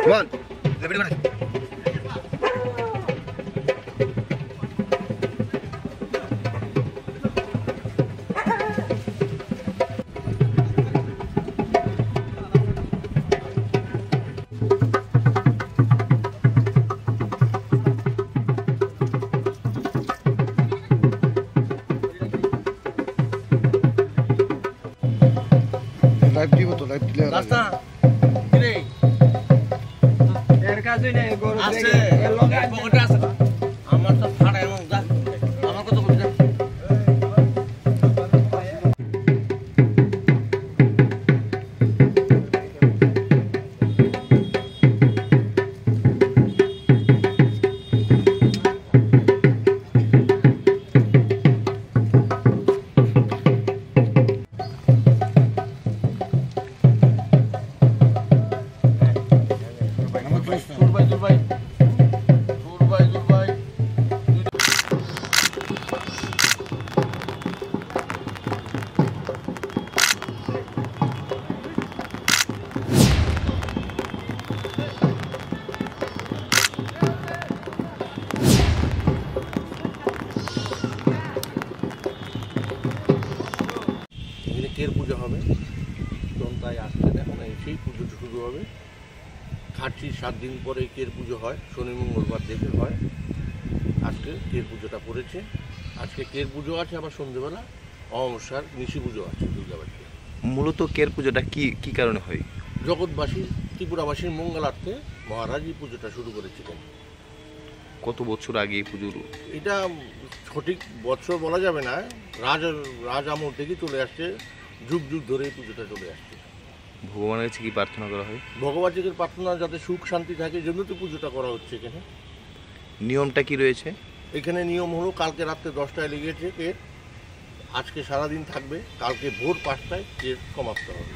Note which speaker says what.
Speaker 1: Live দিব তো, live দিলে
Speaker 2: রাস্তা কি রে এর কাজই নাই গরু আছে এর লগে পকেটে আছে আমার তো ফাড়া এমন যা আমার কত কই যা কের পুজো হবে তাই আসতে এখন সেই পুজো শুরু হবে। খাটছি 7 দিন পরে কের পুজো হয়, শনি মঙ্গলবার দেখে হয়। আজকে কের পুজোটা পড়েছে। আজকে কের পুজো আছে, আবার সন্ধ্যেবেলা অমাবস্যার নিশি পুজো আছে দুর্গাবাড়িতে।
Speaker 3: মূলত কের পুজোটা কি কারণে হয়?
Speaker 2: জগৎবাসী ত্রিপুরাবাসীর মঙ্গলার্থে মহারাজ এই পুজোটা শুরু করেছিলেন।
Speaker 3: কত বছর আগে এই পুজোর?
Speaker 2: এটা সঠিক বছর বলা যাবে না, রাজ আমল থেকে চলে আসছে, যুগ যুগ ধরে এই পুজোটা চলে আসছে।
Speaker 3: ভগবানের কাছে কি প্রার্থনা করা হয়?
Speaker 2: ভগবানের প্রার্থনা যাতে সুখ শান্তি থাকে, এই জন্য তো পুজোটা করা হচ্ছে। এখানে
Speaker 3: নিয়মটা কি রয়েছে?
Speaker 2: এখানে নিয়ম হলো কালকে রাত্রে 10টায় লেগেছে কের, আজকে সারাদিন থাকবে, কালকে ভোর 5টায় কের সমাপ্ত হবে।